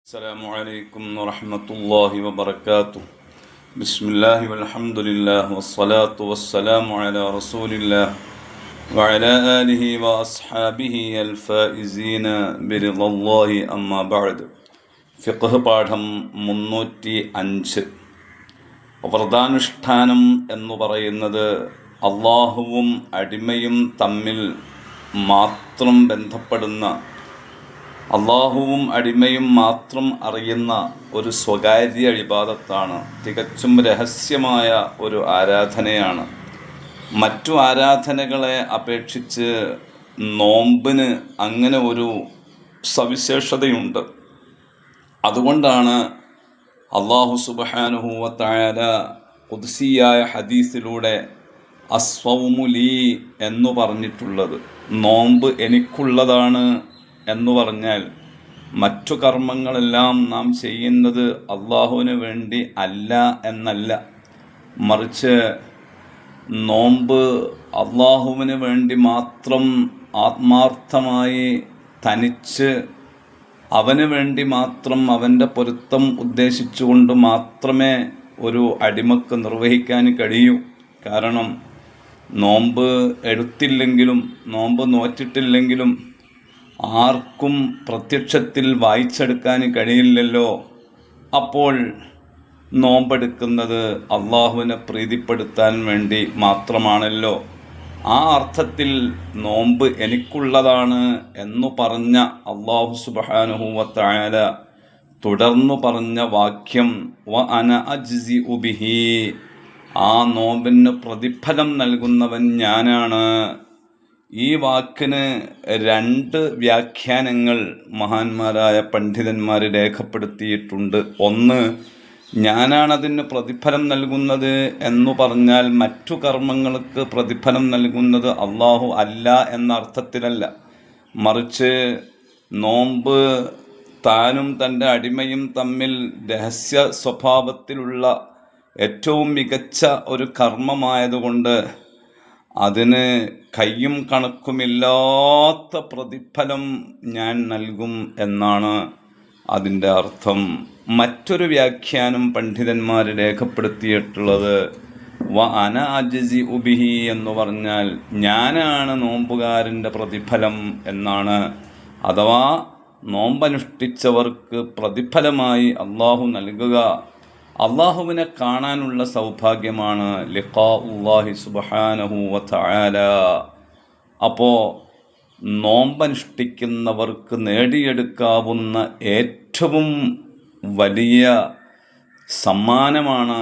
السلام عليكم ورحمة الله وبركاته. بسم الله والحمد لله والصلاة والسلام على رسول الله وعلى آله وأصحابه الفائزين برضا الله أما بعد. ഫിഖ്ഹ് പാഠം 305. വ്രതാനുഷ്ഠാനം എന്നു പറയുന്നത് അള്ളാഹുവും അടിമയും തമ്മിൽ മാത്രം ബന്ധപ്പെടുന്ന, അള്ളാഹുവും അടിമയും മാത്രം അറിയുന്ന ഒരു സ്വകാര്യ ഇബാദത്താണ്. തികച്ചും രഹസ്യമായ ഒരു ആരാധനയാണ്. മറ്റു ആരാധനകളെ അപേക്ഷിച്ച് നോമ്പിന് അങ്ങനെ ഒരു സവിശേഷതയുണ്ട്. അതുകൊണ്ടാണ് അള്ളാഹു സുബ്ഹാനഹു വ തആല ഖുദ്സിയായ ഹദീസിലൂടെ അസ്വൗമു ലീ എന്നു പറഞ്ഞിട്ടുള്ളത്. നോമ്പ് എനിക്കുള്ളതാണ് എന്ന് പറഞ്ഞാൽ മറ്റു കർമ്മങ്ങളെല്ലാം നാം ചെയ്യുന്നത് അള്ളാഹുവിന് വേണ്ടി അല്ല എന്നല്ല, മറിച്ച് നോമ്പ് അള്ളാഹുവിന് വേണ്ടി മാത്രം ആത്മാർത്ഥമായി തനിച്ച് അവന് വേണ്ടി മാത്രം അവൻ്റെ പൊരുത്തം ഉദ്ദേശിച്ചുകൊണ്ട് മാത്രമേ ഒരു അടിമക്ക് നിർവഹിക്കാൻ കഴിയൂ. കാരണം നോമ്പ് എടുത്തില്ലെങ്കിലും നോമ്പ് നോറ്റിട്ടില്ലെങ്കിലും ആർക്കും പ്രത്യക്ഷത്തിൽ വായിച്ചെടുക്കാൻ കഴിയില്ലല്ലോ. അപ്പോൾ നോമ്പെടുക്കുന്നത് അള്ളാഹുവിനെ പ്രീതിപ്പെടുത്താൻ വേണ്ടി മാത്രമാണല്ലോ. ആ അർത്ഥത്തിൽ നോമ്പ് എനിക്കുള്ളതാണ് എന്നു പറഞ്ഞ അള്ളാഹു സുബ്ഹാനഹു വ തആല തുടർന്നു പറഞ്ഞ വാക്യം വ അന അജ്സിഉ ബിഹി, ആ നോമ്പിന് പ്രതിഫലം നൽകുന്നവൻ ഞാനാണ്. ഈ വാക്കിന് 2 വ്യാഖ്യാനങ്ങൾ മഹാന്മാരായ പണ്ഡിതന്മാർ രേഖപ്പെടുത്തിയിട്ടുണ്ട്. ഒന്ന്, ഞാനാണതിന് പ്രതിഫലം നൽകുന്നത് എന്നു പറഞ്ഞാൽ മറ്റു കർമ്മങ്ങൾക്ക് പ്രതിഫലം നൽകുന്നത് അള്ളാഹു അല്ല എന്ന അർത്ഥത്തിലല്ല, മറിച്ച് നോമ്പ് താനും തൻ്റെ അടിമയും തമ്മിൽ രഹസ്യ സ്വഭാവത്തിലുള്ള ഏറ്റവും മികച്ച ഒരു കർമ്മമായതുകൊണ്ട് അതിന് കയ്യും കണക്കുമില്ലാത്ത പ്രതിഫലം ഞാൻ നൽകും എന്നാണ് അതിൻ്റെ അർത്ഥം. മറ്റൊരു വ്യാഖ്യാനം പണ്ഡിതന്മാർ രേഖപ്പെടുത്തിയിട്ടുള്ളത് വ അന അജ്സിഉ ബിഹി എന്ന് പറഞ്ഞാൽ ഞാനാണ് നോമ്പുകാരൻ്റെ പ്രതിഫലം എന്നാണ്. അഥവാ നോമ്പനുഷ്ഠിച്ചവർക്ക് പ്രതിഫലമായി അള്ളാഹു നൽകുക അള്ളാഹുവിനെ കാണാനുള്ള സൗഭാഗ്യമാണ്, ലിഖാഉല്ലാഹി സുബ്ഹാനഹു വ തആല. അപ്പോൾ നോമ്പനുഷ്ഠിക്കുന്നവർക്ക് നേടിയെടുക്കാവുന്ന ഏറ്റവും വലിയ സമ്മാനമാണ്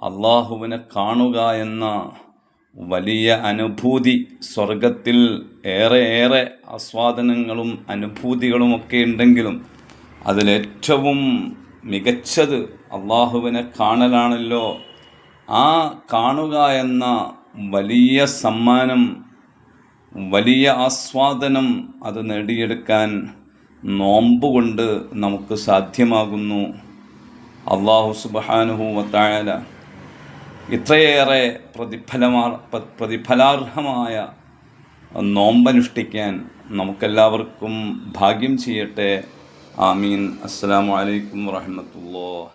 അള്ളാഹുവിനെ കാണുക എന്ന വലിയ അനുഭൂതി. സ്വർഗത്തിൽ ഏറെ ആസ്വാദനങ്ങളും അനുഭൂതികളുമൊക്കെ ഉണ്ടെങ്കിലും അതിലേറ്റവും മികച്ചത് അള്ളാഹുവിനെ കാണലാണല്ലോ. ആ കാണുക എന്ന വലിയ സമ്മാനം, വലിയ ആസ്വാദനം അത് നേടിയെടുക്കാൻ നോമ്പ് കൊണ്ട് നമുക്ക് സാധ്യമാകുന്നു. അള്ളാഹു സുബ്ഹാനഹു വ തആല ഇത്രയേറെ പ്രതിഫലാർഹമായ നോമ്പനുഷ്ഠിക്കാൻ നമുക്കെല്ലാവർക്കും ഭാഗ്യം ചെയ്യട്ടെ. ആമീൻ. അസ്സലാമു അലൈക്കും വറഹ്മത്തുള്ളാഹി.